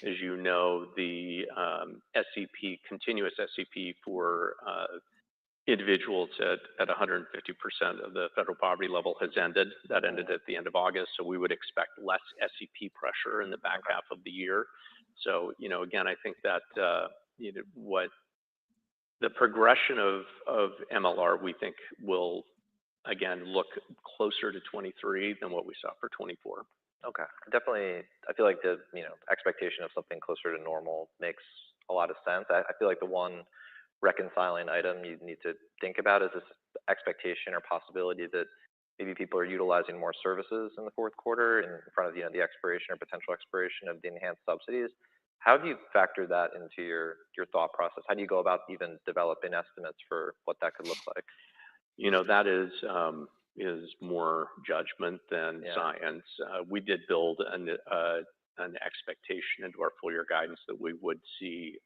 As you know, the SEP, continuous SEP for individuals at 150% of the federal poverty level has ended. That ended at the end of August. So we would expect less SEP pressure in the back half of the year. So, again, I think that what the progression of MLR, we think will, again, look closer to 23 than what we saw for 24. Okay. Definitely, I feel like the expectation of something closer to normal makes a lot of sense. I feel like the one reconciling item you need to think about is this expectation or possibility that maybe people are utilizing more services in the fourth quarter in front of the expiration or potential expiration of the enhanced subsidies. How do you factor that into your thought process? How do you go about even developing estimates for what that could look like? That is more judgment than science. We did build an expectation into our full year guidance that we would see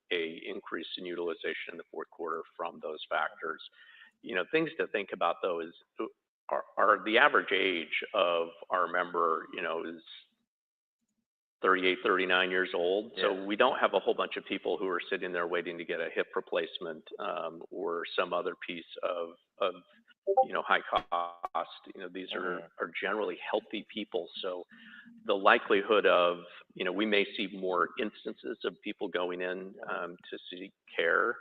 a increase in utilization in the fourth quarter from those factors. Things to think about though is the average age of our member, is 38, 39 years old. Yeah. So we don't have a whole bunch of people who are sitting there waiting to get a hip replacement or some other piece of high cost. These are generally healthy people. So the likelihood of, we may see more instances of people going in to seek care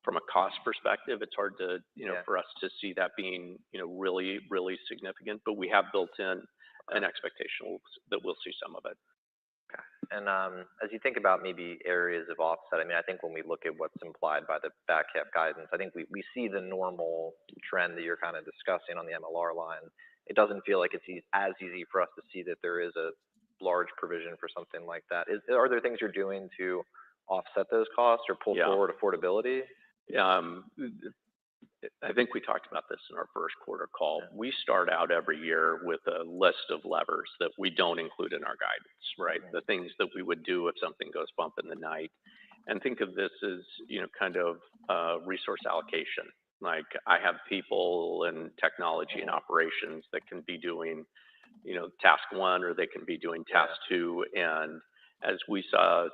from a cost perspective. It's hard to, for us to see that being, really, really significant, but we have built in an expectation that we'll see some of it. Okay. And as you think about maybe areas of offset, I think when we look at what's implied by the back half guidance, I think we see the normal trend that you're kind of discussing on the MLR line. It doesn't feel like it's as easy for us to see that there is a large provision for something like that. Are there things you're doing to offset those costs or pull forward affordability? I think we talked about this in our first quarter call. Yeah. We start out every year with a list of levers that we don't include in our guidance, right? The things that we would do if something goes bump in the night. And think of this as, kind of resource allocation. Like I have people and technology and operations that can be doing, task one, or they can be doing task two. And as we saw,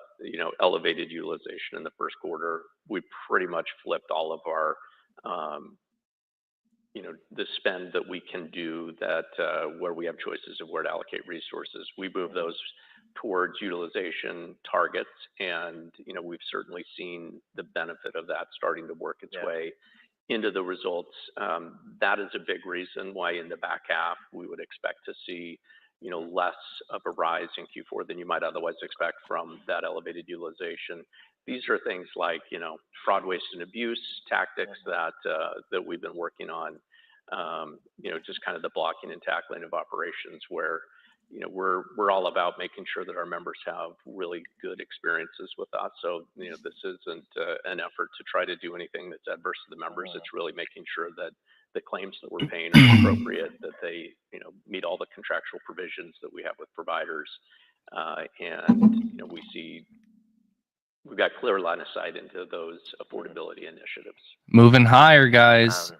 elevated utilization in the first quarter, we pretty much flipped all of our the spend that we can do that where we have choices of where to allocate resources. We move those towards utilization targets, and we've certainly seen the benefit of that starting to work its way into the results. That is a big reason why in the back half we would expect to see less of a rise in Q4 than you might otherwise expect from that elevated utilization. These are things like, fraud, waste, and abuse tactics that we've been working on, just kind of the blocking and tackling of operations where, we're all about making sure that our members have really good experiences with us. So, this isn't an effort to try to do anything that's adverse to the members. It's really making sure that the claims that we're paying are appropriate, that they, meet all the contractual provisions that we have with providers. And, we've got clear line of sight into those affordability initiatives. Moving higher, guys.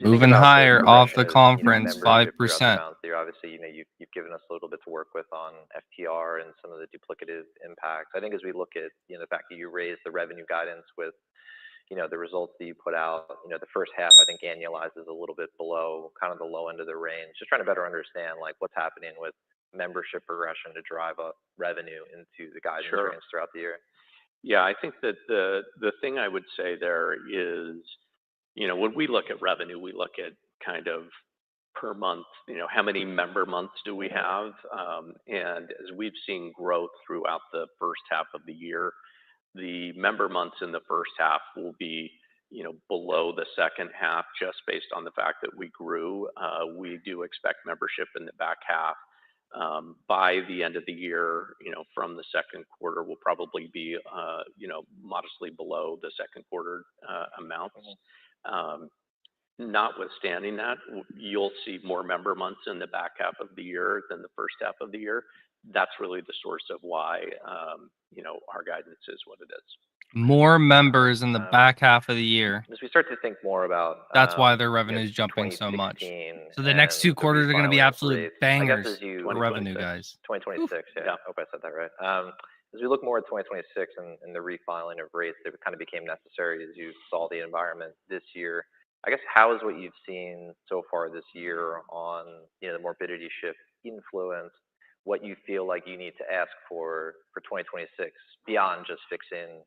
Moving higher off the conference, 5%. You're obviously, you've given us a little bit to work with on FTR and some of the duplicative impacts. I think as we look at, the fact that you raised the revenue guidance with, the results that you put out, the first half, I think annualizes a little bit below kind of the low end of the range. Just trying to better understand like what's happening with membership progression to drive up revenue into the guidance range throughout the year. Yeah, I think that the thing I would say there is, when we look at revenue, we look at kind of per month, how many member months do we have? And as we've seen growth throughout the first half of the year, the member months in the first half will be, below the second half just based on the fact that we grew. We do expect membership in the back half. By the end of the year, from the second quarter, will probably be, modestly below the second quarter amounts. Notwithstanding that, you'll see more member months in the back half of the year than the first half of the year. That's really the source of why, our guidance is what it is. More members in the back half of the year. As we start to think more about that's why their revenue is jumping so much. So the next two quarters are going to be absolute bangers for revenue, guys. 2026, yeah. I hope I said that right. As we look more at 2026 and the refiling of rates that kind of became necessary as you saw the environment this year, I guess how is what you've seen so far this year on the morbidity shift influence what you feel like you need to ask for 2026 beyond just fixing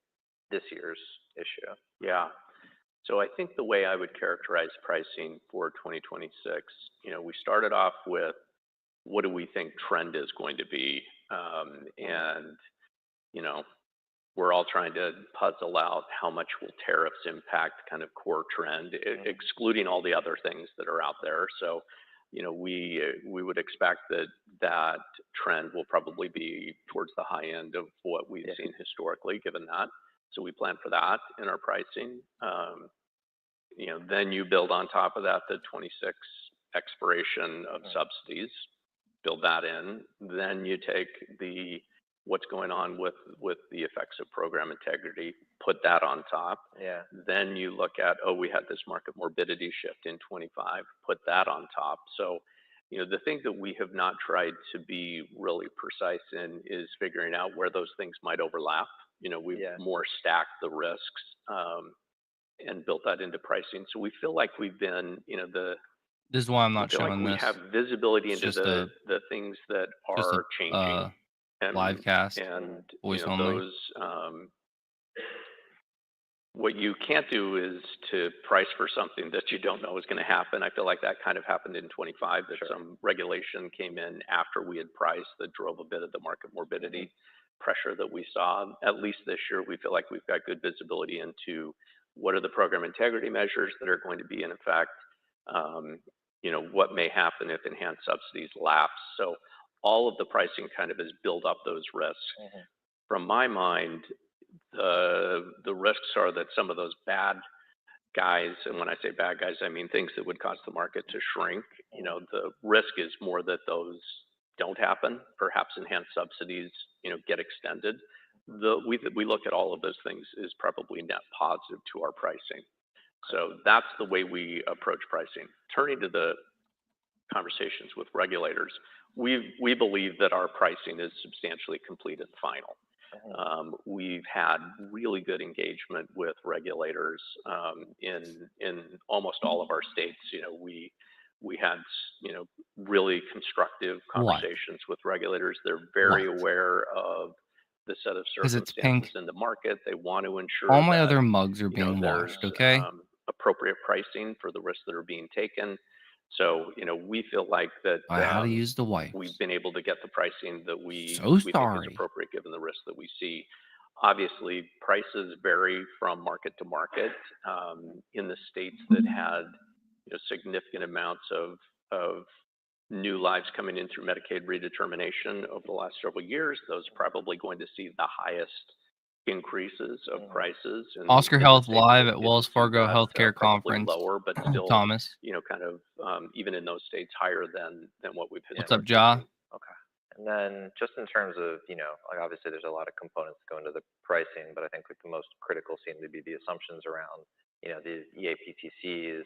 this year's issue? Yeah. So I think the way I would characterize pricing for 2026, we started off with what do we think trend is going to be, and we're all trying to puzzle out how much will tariffs impact kind of core trend, excluding all the other things that are out there. So, we would expect that trend will probably be towards the high end of what we've seen historically, given that. So we plan for that in our pricing. Then you build on top of that the 26 expiration of subsidies, build that in. Then you take what's going on with the effects of program integrity, put that on top. Yeah. Then you look at, we had this market morbidity shift in 25, put that on top. So, the thing that we have not tried to be really precise in is figuring out where those things might overlap. We've more stacked the risks and built that into pricing. So we feel like we've been, This is why I'm not we feel showing like this. we have visibility It's into just the things that just are changing. live cast, and voice only. those what you can't do is to price for something that you don't know is going to happen. I feel like that kind of happened in 25, that some regulation came in after we had priced that drove a bit of the market morbidity pressure that we saw. At least this year, we feel like we've got good visibility into what are the program integrity measures that are going to be in effect, what may happen if enhanced subsidies lapse. So all of the pricing kind of is build up those risks. From my mind, the risks are that some of those bad guys, and when I say bad guys, I mean things that would cause the market to shrink. The risk is more that those don't happen. Perhaps enhanced subsidies, get extended. We look at all of those things as probably net positive to our pricing. So that's the way we approach pricing. Turning to the conversations with regulators, we believe that our pricing is substantially complete and final. We've had really good engagement with regulators in almost all of our states. We had really constructive conversations with regulators. They're very aware of the set of circumstances in the market. They want to ensure all my that, other mugs are being washed. Okay. Appropriate pricing for the risks that are being taken. So, we feel like that I had to use the wipes. we've been able to get the pricing that we think is appropriate given the risks that we see. Obviously, prices vary from market to market. In the states that had significant amounts of new lives coming in through Medicaid redetermination over the last several years, those are probably going to see the highest increases of prices. And Oscar Health live at Wells Fargo Healthcare Conference. Lower, but still, Thomas. Kind of even in those states higher than what we've had. What's up, Ja? Okay. And then just in terms of, like obviously there's a lot of components that go into the pricing, but I think like the most critical seem to be the assumptions around, the EAPTCs.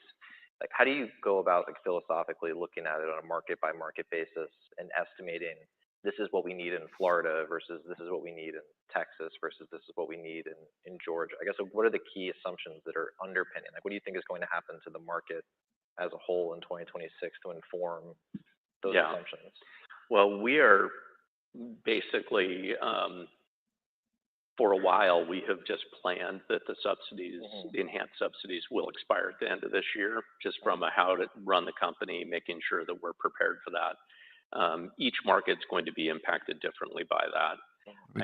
Like, how do you go about like philosophically looking at it on a market by market basis and estimating this is what we need in Florida versus this is what we need in Texas versus this is what we need in Georgia? I guess, like, what are the key assumptions that are underpinning? Like, what do you think is going to happen to the market as a whole in 2026 to inform those assumptions? Well, we are basically, for a while, we have just planned that the subsidies, the enhanced subsidies, will expire at the end of this year, just from how to run the company, making sure that we're prepared for that. Each market's going to be impacted differently by that.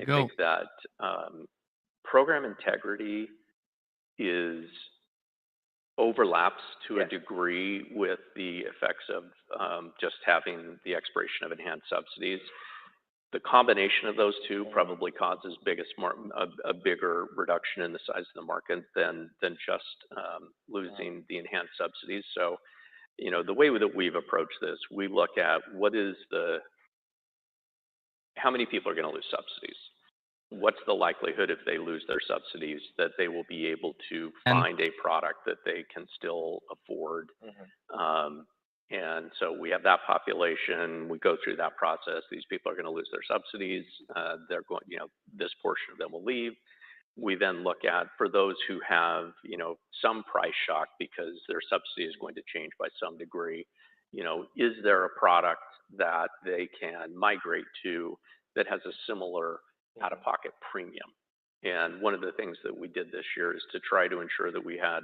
I think that program integrity overlaps to a degree with the effects of just having the expiration of enhanced subsidies. The combination of those two probably causes a bigger reduction in the size of the market than just losing the enhanced subsidies. So, the way that we've approached this, we look at how many people are going to lose subsidies? What's the likelihood if they lose their subsidies that they will be able to find a product that they can still afford? And so we have that population. We go through that process. These people are going to lose their subsidies. They're going, this portion of them will leave. We then look at, for those who have, some price shock because their subsidy is going to change by some degree, is there a product that they can migrate to that has a similar out-of-pocket premium? And one of the things that we did this year is to try to ensure that we had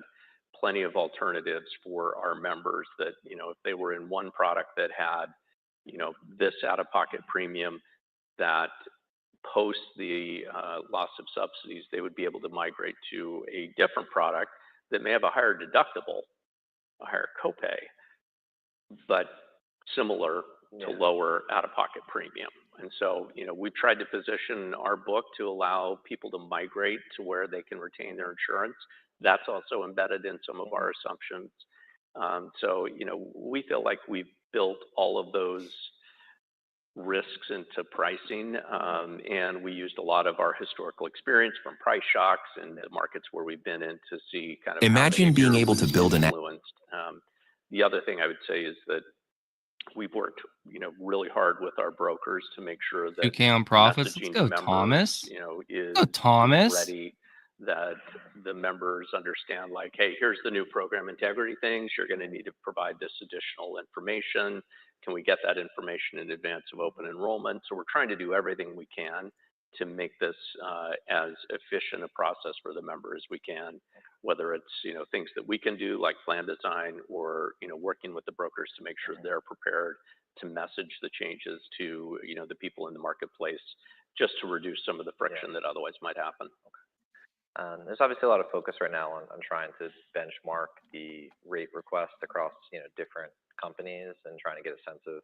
plenty of alternatives for our members that, if they were in one product that had, this out-of-pocket premium, that post the loss of subsidies, they would be able to migrate to a different product that may have a higher deductible, a higher copay, but similar to lower out-of-pocket premium. And so, we've tried to position our book to allow people to migrate to where they can retain their insurance. That's also embedded in some of our assumptions. So, we feel like we've built all of those risks into pricing, and we used a lot of our historical experience from price shocks and the markets where we've been in to see kind of imagine being able to build an influenced. The other thing I would say is that we've worked, really hard with our brokers to make sure that UK on profits. Let's messaging go, to members, Thomas. is Thomas. ready, that the members understand, like, hey, here's the new program integrity things. You're going to need to provide this additional information. Can we get that information in advance of open enrollment? So we're trying to do everything we can to make this as efficient a process for the member as we can, whether it's, things that we can do like plan design or, working with the brokers to make sure they're prepared to message the changes to, the people in the marketplace, just to reduce some of the friction that otherwise might happen. There's obviously a lot of focus right now on trying to benchmark the rate request across, different companies and trying to get a sense of,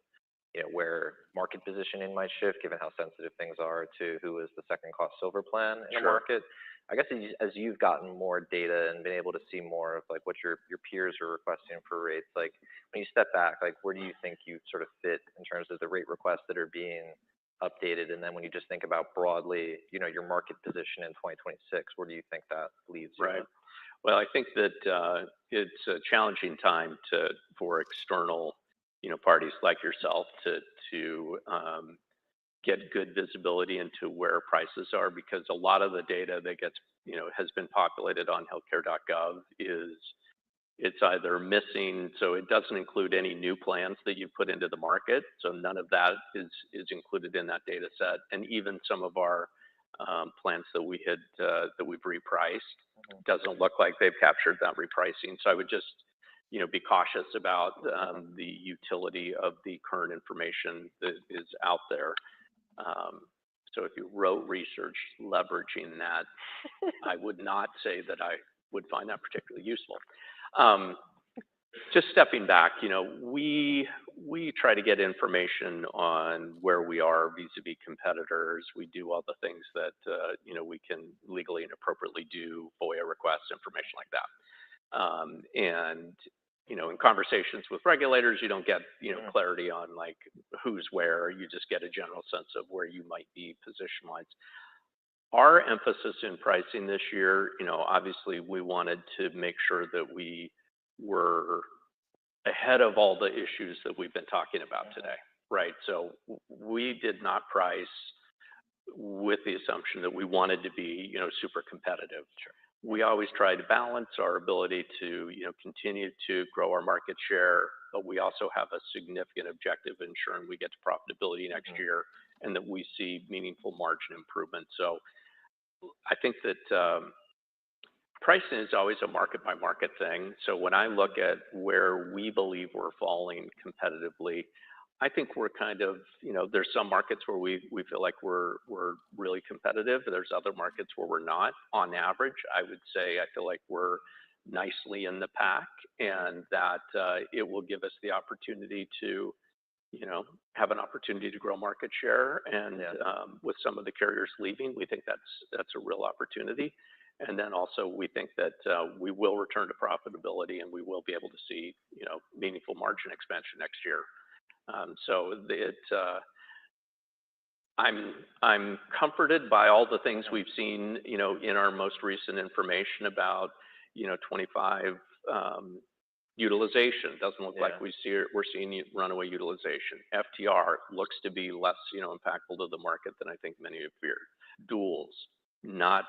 where market positioning might shift, given how sensitive things are to who is the second cost silver plan in the market. I guess as you've gotten more data and been able to see more of like what your peers are requesting for rates, like when you step back, like where do you think you sort of fit in terms of the rate requests that are being updated? And then when you just think about broadly, your market position in 2026, where do you think that leaves you? Right. Well, I think that it's a challenging time for external, parties like yourself to get good visibility into where prices are, because a lot of the data that gets, has been populated on healthcare.gov it's either missing, so it doesn't include any new plans that you put into the market. So none of that is included in that data set. And even some of our plans that we've repriced doesn't look like they've captured that repricing. So I would just, be cautious about the utility of the current information that is out there. So if you wrote research leveraging that, I would not say that I would find that particularly useful. Just stepping back, we try to get information on where we are vis-a-vis competitors. We do all the things that, we can legally and appropriately do, FOIA requests, information like that. And, in conversations with regulators, you don't get, clarity on like who's where. You just get a general sense of where you might be position-wise. Our emphasis in pricing this year, obviously we wanted to make sure that we were ahead of all the issues that we've been talking about today, right? So we did not price with the assumption that we wanted to be, super competitive. We always try to balance our ability to, continue to grow our market share, but we also have a significant objective ensuring we get to profitability next year and that we see meaningful margin improvement. So I think that pricing is always a market by market thing. So when I look at where we believe we're falling competitively, I think we're kind of, there's some markets where we feel like we're really competitive. There's other markets where we're not. On average, I would say I feel like we're nicely in the pack, and that it will give us the opportunity to, have an opportunity to grow market share. And with some of the carriers leaving, we think that's a real opportunity. And then also we think that we will return to profitability and we will be able to see, meaningful margin expansion next year. So I'm comforted by all the things we've seen, in our most recent information about, 25 Utilization doesn't look like Yeah. we're seeing runaway utilization. FTR looks to be less, impactful to the market than I think many have feared. Duals, not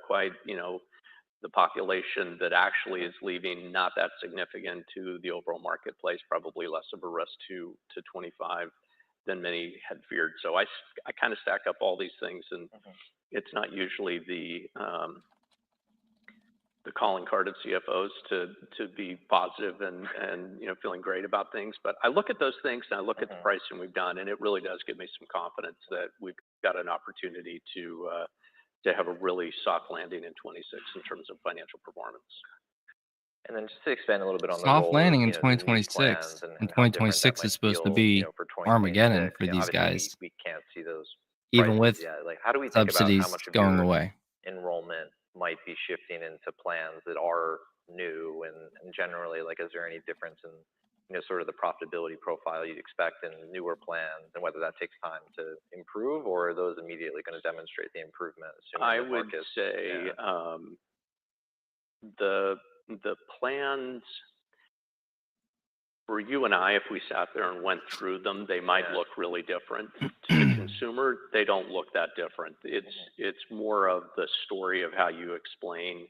quite, the population that actually is leaving, not that significant to the overall marketplace, probably less of a risk to 25 than many had feared. So I kind of stack up all these things, and it's not usually the calling card of CFOs to be positive and feeling great about things. But I look at those things and I look at the pricing we've done, and it really does give me some confidence that we've got an opportunity to have a really soft landing in 26 in terms of financial performance. And then just to expand a little bit on the Soft role landing of, in the new 2026. plans And how different that 2026 might is supposed to feel, be for 2026. Armageddon for these Obviously, guys, we can't see those even prices with yet. Like, how do we think about how subsidies much of going your away. enrollment might be shifting into plans that are new, and generally, like, is there any difference in sort of the profitability profile you'd expect in newer plans, and whether that takes time to improve, or are those immediately going to demonstrate the improvement? I would say the plans for you and I, if we sat there and went through them, they might look really different. To the consumer, they don't look that different. It's more of the story of how you explain,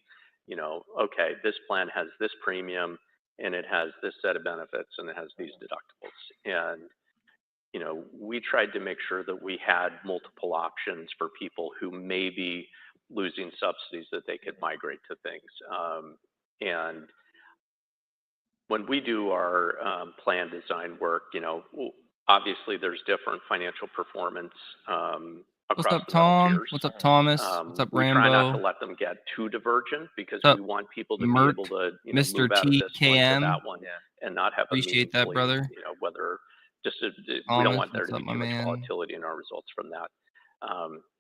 okay, this plan has this premium and it has this set of benefits and it has these deductibles. And, we tried to make sure that we had multiple options for people who may be losing subsidies that they could migrate to things. And when we do our plan design work, obviously there's different financial performance What's across up, the metal Tom? tiers. What's up, Thomas? What's up, We try not to Rambo? let them get too divergent because What's up, we want people to Mert? be able to Mr. move out of this one to TKM? that one and not have a Appreciate that, meaningfully, brother. whether we don't Thomas, want there what's to up, be my too much man? volatility in our results from that.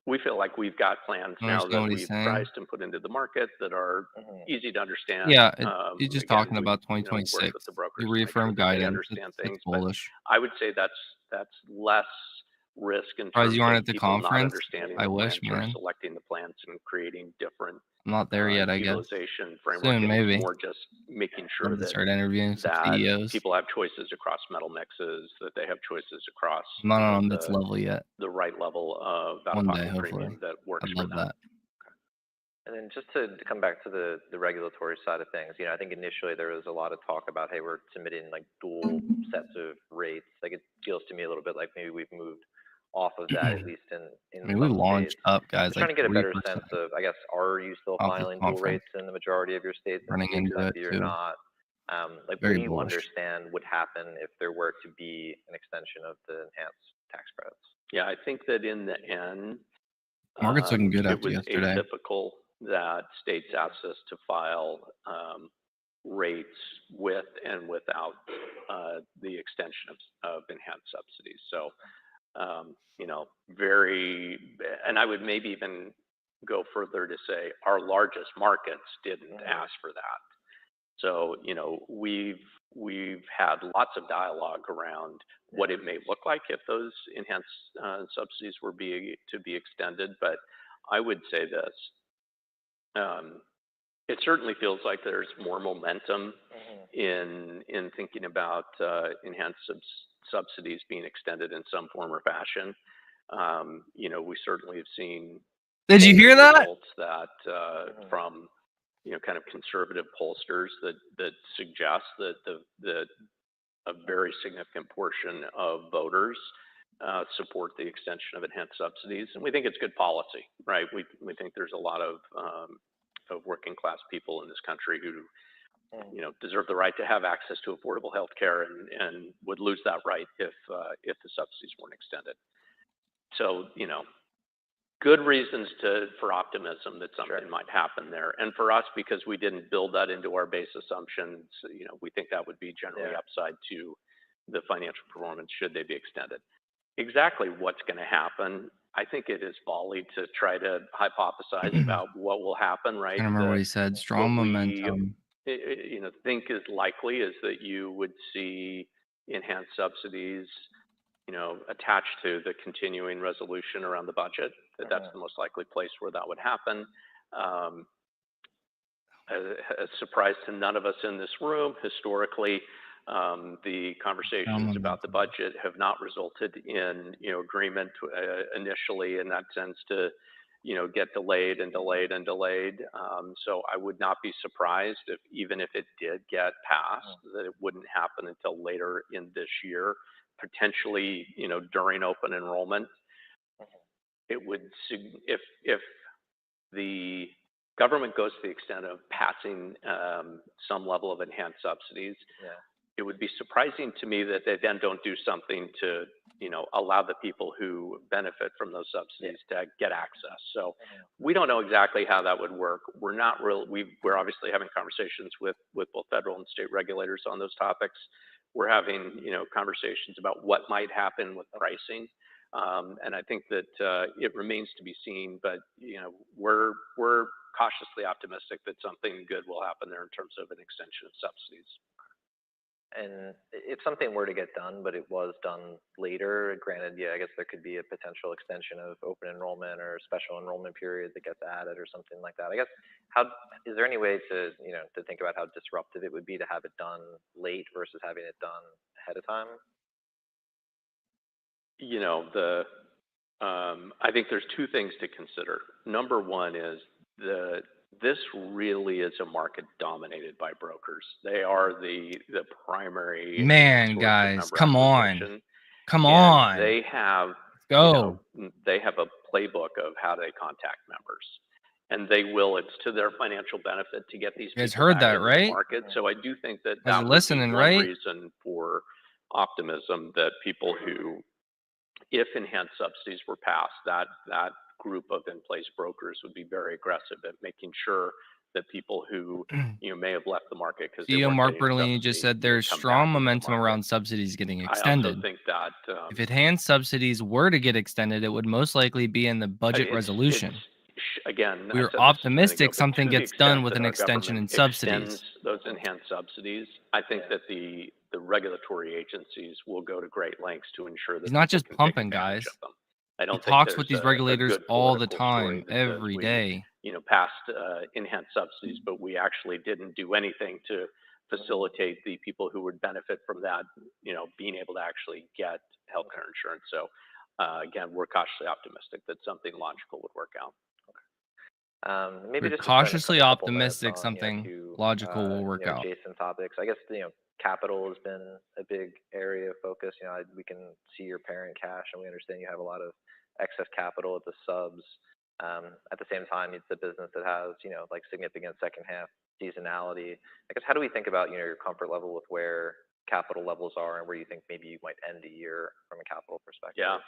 We feel like we've got plans I now understand that what he's we've saying. priced and put into the market that are easy to understand. Yeah, he's just Again, talking about worked with 2026. the brokers You to make sure reaffirmed that they guidance. understand It's things. But bullish. I would say that's less risk in Surprised terms you aren't of at the people not conference. understanding I the wish, plans or man. selecting the plans and creating different I'm not there yet, I guess. utilization framework. Soon, And maybe. it's more just making sure Love to that start interviewing some that CEOs. people have choices across metal mixes, that they have choices across I'm not on its level yet. the right level of One day, out-of-pocket hopefully. premium that works I'd for love them. that. And then just to come back to the regulatory side of things, I think initially there was a lot of talk about, hey, we're submitting like dual sets of rates. Like, it feels to me a little bit like maybe we've moved off of that, at least in I mean, we some launched states. up, guys, Just like trying to get a better 3% sense of, I guess, are you still off the filing dual conference. rates in the majority of your states, and Running to the into extent it, that you're too. not? Like, Very what do you bullish. understand would happen if there were to be an extension of the enhanced tax credits? Yeah, I think that in the end, Market's looking good it after was yesterday. atypical that states asked us to file rates with and without the extension of enhanced subsidies. So, and I would maybe even go further to say our largest markets didn't ask for that. So, we've had lots of dialogue around what it may look like if those enhanced subsidies were to be extended. But I would say this, it certainly feels like there's more momentum in thinking about enhanced subsidies being extended in some form or fashion. We certainly have seen. Did you hear that? Results that from kind of conservative pollsters that suggest that a very significant portion of voters support the extension of enhanced subsidies, and we think it's good policy, right? We think there's a lot of working class people in this country who deserve the right to have access to affordable health care and would lose that right if the subsidies weren't extended. So, good reasons for optimism that something might happen there. And for us, because we didn't build that into our base assumptions, we think that would be generally upside to the financial performance should they be extended. Exactly what's going to happen, I think it is folly to try to hypothesize about what will happen, right? I remember what he said. Strong momentum. Think is likely is that you would see enhanced subsidies attached to the continuing resolution around the budget, that's the most likely place where that would happen. a surprise to none of us in this room. Historically, the conversations about the budget have not resulted in, agreement initially, and that tends to, get delayed and delayed and delayed. So I would not be surprised if, even if it did get passed, that it wouldn't happen until later in this year, potentially, during open enrollment. It would, if the government goes to the extent of passing some level of enhanced subsidies, it would be surprising to me that they then don't do something to, allow the people who benefit from those subsidies to get access. So we don't know exactly how that would work. We're not we're obviously having conversations with both federal and state regulators on those topics. We're having, conversations about what might happen with pricing. And I think that it remains to be seen, but, we're cautiously optimistic that something good will happen there in terms of an extension of subsidies. And if something were to get done, but it was done later, granted, I guess there could be a potential extension of open enrollment or special enrollment period that gets added or something like that. I guess, is there any way to, to think about how disruptive it would be to have it done late versus having it done ahead of time? I think there's two things to consider. Number one is this really is a market dominated by brokers. They are the primary Man, guys, come on. Come on. They have they have a playbook of how they contact members. And they will, it's to their financial benefit to get these people heard that, right? Market. So I do think that that would be one reason for optimism, that people who, if enhanced subsidies were passed, that group of in-place brokers would be very aggressive at making sure that people who may have left the market because CEO Mark Bertolini just said there's strong momentum around subsidies getting extended. I also think that if enhanced subsidies were to get extended, it would most likely be in the budget resolution. Again, we are optimistic something gets done with an extension in subsidies. Those enhanced subsidies, I think that the regulatory agencies will go to great lengths to ensure that he's not just pumping, guys. He talks with these regulators all the time, every day. Passed enhanced subsidies, but we actually didn't do anything to facilitate the people who would benefit from that, being able to actually get healthcare insurance. So again, we're cautiously optimistic that something logical would work out. Maybe we're just cautiously optimistic something logical will work out. Adjacent topics. I guess capital has been a big area of focus. We can see your parent cash, and we understand you have a lot of excess capital at the subs. At the same time, it's a business that has like significant second half seasonality. I guess, how do we think about your comfort level with where capital levels are and where you think maybe you might end the year from a capital perspective? Yeah.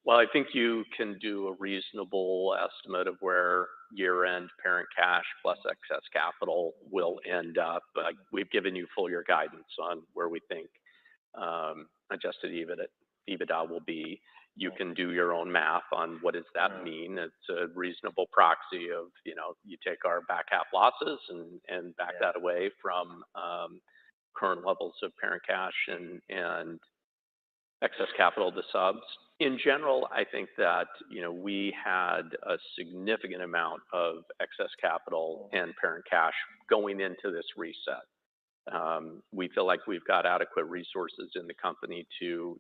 Well, I think you can do a reasonable estimate of where year-end parent cash plus excess capital will end up. We've given you full year guidance on where we think adjusted EBITDA will be. You can do your own math on what does that mean. It's a reasonable proxy of, you take our back half losses and back that away from current levels of parent cash and excess capital to subs. In general, I think that, we had a significant amount of excess capital and parent cash going into this reset. We feel like we've got adequate resources in the company to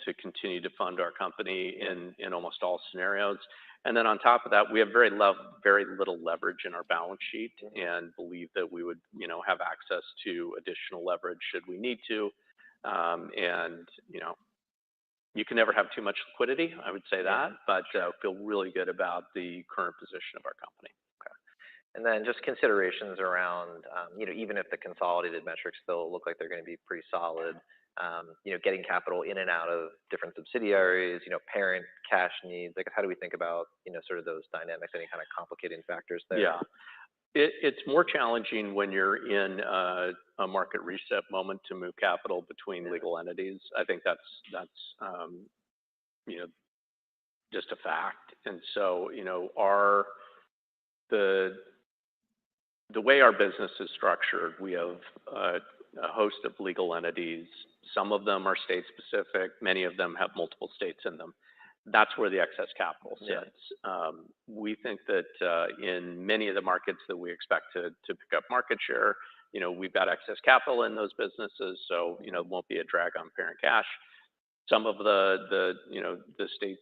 to continue to fund our company in almost all scenarios. And then on top of that, we have very little leverage in our balance sheet, and believe that we would, have access to additional leverage should we need to. And, you can never have too much liquidity, I would say that, but feel really good about the current position of our company. Okay. And then just considerations around, even if the consolidated metrics still look like they're going to be pretty solid, getting capital in and out of different subsidiaries, parent cash needs. Like, how do we think about, sort of those dynamics, any kind of complicating factors there? Yeah. It's more challenging when you're in a market reset moment to move capital between legal entities. I think that's just a fact. And so, the way our business is structured, we have a host of legal entities. Some of them are state specific. Many of them have multiple states in them. that's where the excess capital sits. We think that in many of the markets that we expect to pick up market share, we've got excess capital in those businesses, so it won't be a drag on parent cash. Some of the states,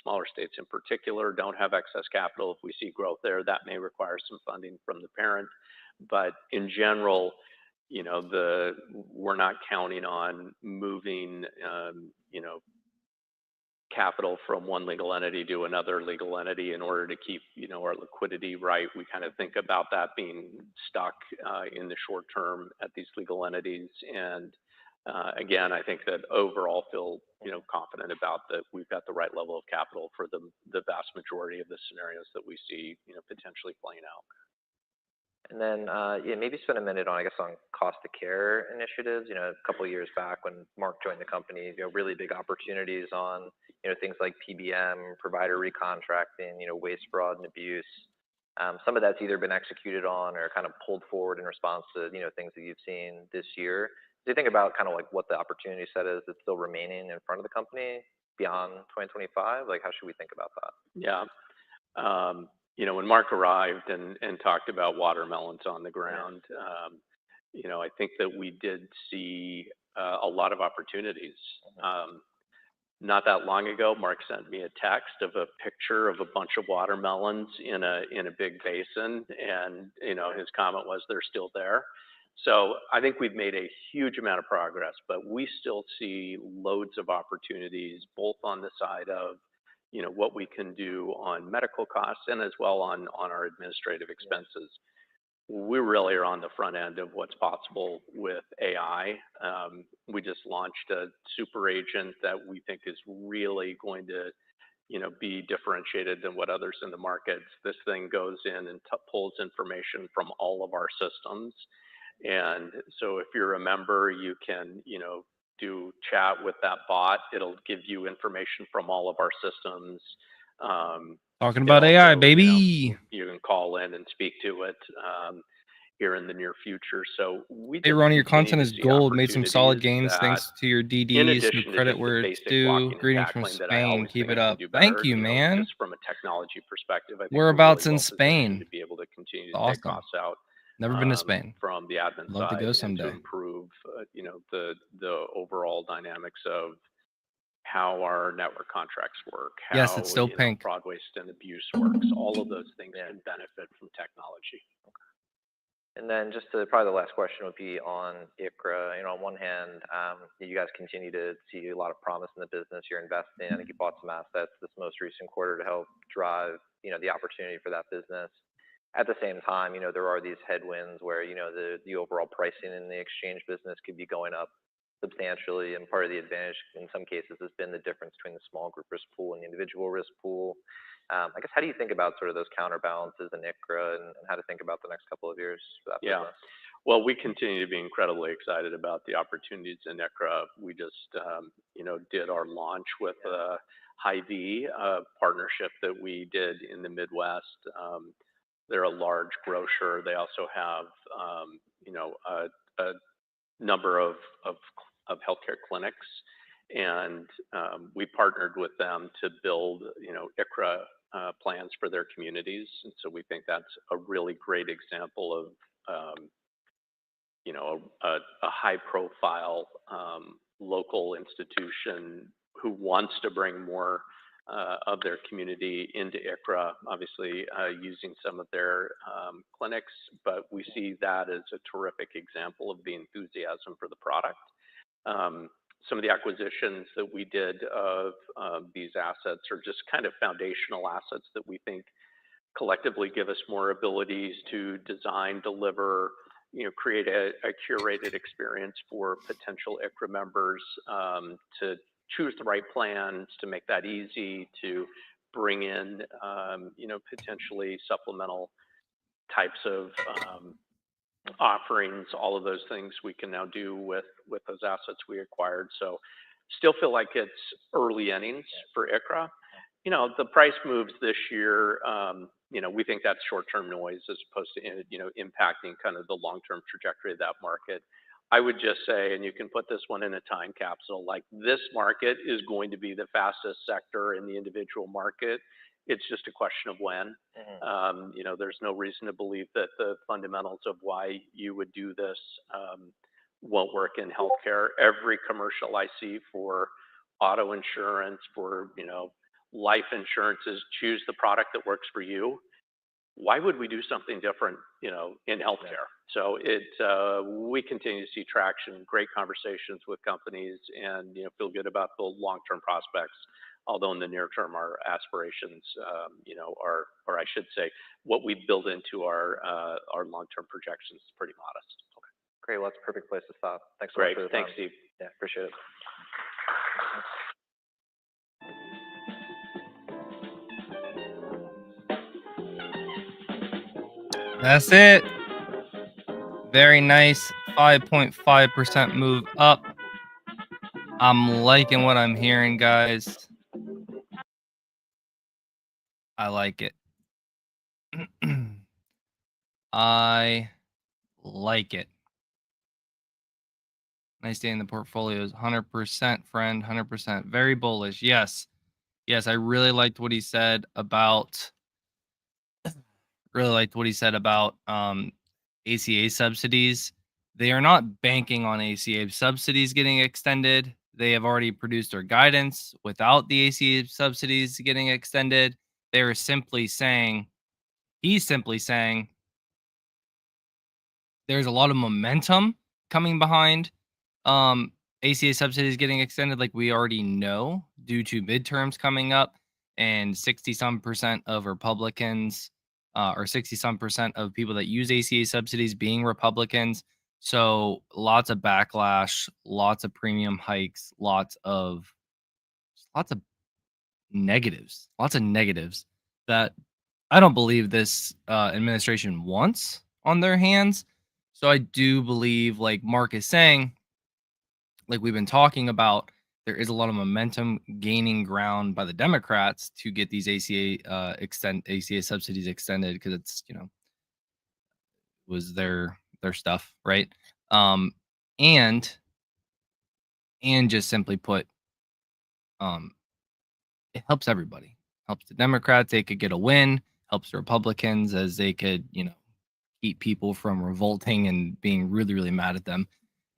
smaller states in particular, don't have excess capital. If we see growth there, that may require some funding from the parent. But in general, we're not counting on moving, capital from one legal entity to another legal entity in order to keep, our liquidity right. We kind of think about that being stuck in the short term at these legal entities. And again, I think that overall feel, confident about that we've got the right level of capital for the vast majority of the scenarios that we see, potentially playing out. And then, maybe spend a minute on, on cost of care initiatives. A couple of years back when Mark joined the company, really big opportunities on, things like PBM, provider recontracting, waste, fraud, and abuse. Some of that's either been executed on or kind of pulled forward in response to, things that you've seen this year. Do you think about kind of like what the opportunity set is that's still remaining in front of the company beyond 2025? Like, how should we think about that? Yeah. When Mark arrived and talked about watermelons on the ground, I think that we did see a lot of opportunities. Not that long ago, Mark sent me a text of a picture of a bunch of watermelons in a big basin, and his comment was, "They're still there." So I think we've made a huge amount of progress, but we still see loads of opportunities, both on the side of what we can do on medical costs and as well on our administrative expenses. We really are on the front end of what's possible with AI. We just launched a super agent that we think is really going to, be differentiated than what others in the markets. This thing goes in and pulls information from all of our systems. And so if you're a member, you can, do chat with that bot. It'll give you information from all of our systems. Talking about AI, baby. You can call in and speak to it here in the near future. So hey, Ronnie, your content is gold. Made some solid gains thanks to your DDs. New credit where it's due. Greetings from Spain. Keep it up. Thank you, man. Just from a technology perspective, I think whereabouts really in Spain to be able to continue to awesome. Take costs out. Never been to Spain. From the admin Love side, to go someday. And to improve, the overall dynamics of how our network contracts work. How, yes, it's still pink. Fraud, waste, and abuse works. All of those things can benefit from technology. And then just probably the last question would be on ICRA. On one hand, you guys continue to see a lot of promise in the business. You're investing. I think you bought some assets this most recent quarter to help drive, the opportunity for that business. At the same time, there are these headwinds where, the overall pricing in the exchange business could be going up substantially. And part of the advantage in some cases has been the difference between the small group risk pool and the individual risk pool. I guess, how do you think about sort of those counterbalances in ICRA and how to think about the next couple of years for that business? Well, we continue to be incredibly excited about the opportunities in ICRA. We just, did our launch with Hy-Vee, a partnership that we did in the Midwest. They're a large grocer. They also have, a number of healthcare clinics, and we partnered with them to build, ICRA plans for their communities. And so we think that's a really great example of, a high-profile local institution who wants to bring more of their community into ICRA, obviously using some of their clinics, but we see that as a terrific example of the enthusiasm for the product. Some of the acquisitions that we did of these assets are just kind of foundational assets that we think collectively give us more abilities to design, deliver, create a curated experience for potential ICRA members, to choose the right plans, to make that easy, to bring in, potentially supplemental types of offerings. All of those things we can now do with those assets we acquired. So still feel like it's early innings for ICRA. The price moves this year, we think that's short-term noise as opposed to, impacting kind of the long-term trajectory of that market. I would just say, and you can put this one in a time capsule, like this market is going to be the fastest sector in the individual market. It's just a question of when. You know, there's no reason to believe that the fundamentals of why you would do this won't work in healthcare. Every commercial I see for auto insurance, for, you know, life insurance is choose the product that works for you. Why would we do something different, you know, in healthcare? So we continue to see traction, great conversations with companies, and, you know, feel good about the long-term prospects. Although in the near term, our aspirations, you know, are, or I should say, what we build into our long-term projections is pretty modest. Okay, great. Well, that's a perfect place to stop. Thanks so much for the time. Thanks, Steve. Yeah, appreciate it. That's it. Very nice 5.5% move up. I'm liking what I'm hearing, guys. I like it. I like it. Nice day in the portfolios. 100%, friend. 100%. Very bullish. Yes. Yes, I really liked what he said about ACA subsidies. They are not banking on ACA subsidies getting extended. They have already produced their guidance without the ACA subsidies getting extended. They are simply saying, he's simply saying, there's a lot of momentum coming behind ACA subsidies getting extended, like we already know, due to midterms coming up, and 60-some% of Republicans, or 60-some% of people that use ACA subsidies being Republicans. So lots of backlash, lots of premium hikes, lots of negatives, that I don't believe this administration wants on their hands. So I do believe, like Mark is saying, like we've been talking about, there is a lot of momentum gaining ground by the Democrats to get these ACA subsidies extended, because it's, you know, was their stuff, right? And just simply put, it helps everybody. Helps the Democrats, they could get a win. Helps the Republicans, as they could, you know, keep people from revolting and being really, really mad at them,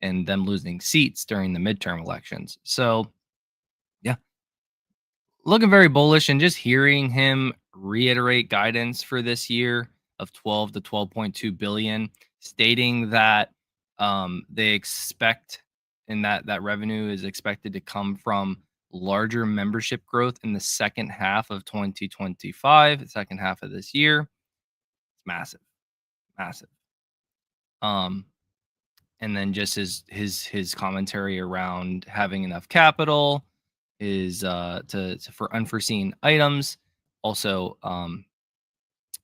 and them losing seats during the midterm elections. So, yeah, looking very bullish, and just hearing him reiterate guidance for this year of 12 to 12.2 billion, stating that they expect, and that revenue is expected to come from larger membership growth in the second half of 2025, the second half of this year. It's massive. And then just his commentary around having enough capital is to for unforeseen items. Also,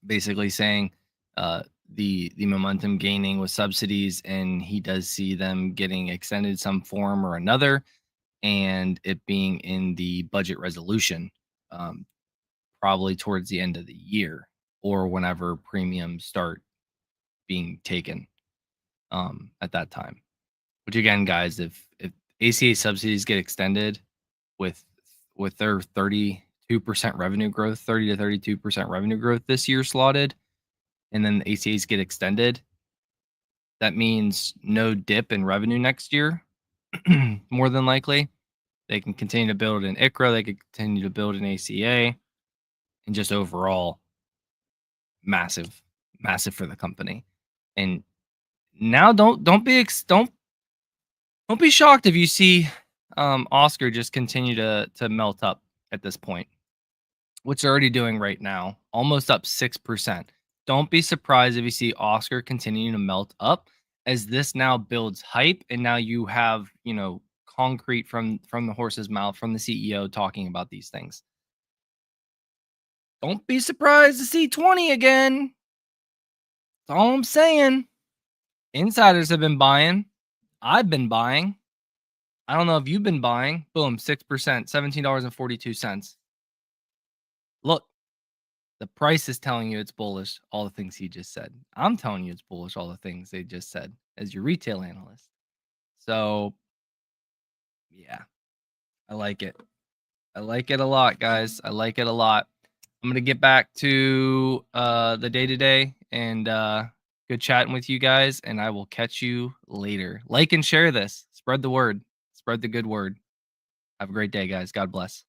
basically saying the momentum gaining with subsidies, and he does see them getting extended some form or another, and it being in the budget resolution, probably towards the end of the year, or whenever premiums start being taken at that time. Which, again, guys, if ACA subsidies get extended with their 32% revenue growth, 30 to 32% revenue growth this year slotted, and then the ACAs get extended, that means no dip in revenue next year. More than likely, they can continue to build an ICRA, they can continue to build an ACA, and just overall massive for the company. And now don't be shocked if you see Oscar just continue to melt up at this point, which they're already doing right now, almost up 6%. Don't be surprised if you see Oscar continuing to melt up, as this now builds hype, and now you have, you know, concrete from the horse's mouth, from the CEO talking about these things. Don't be surprised to see 20 again. That's all I'm saying. Insiders have been buying. I've been buying. I don't know if you've been buying. Boom, 6%, $17.42. Look, the price is telling you it's bullish, all the things he just said. I'm telling you it's bullish, all the things they just said, as your retail analyst. So yeah, I like it. I like it a lot, guys. I like it a lot. I'm gonna get back to the day-to-day and good chatting with you guys, and I will catch you later. Like and share this. Spread the word. Spread the good word. Have a great day, guys. God bless.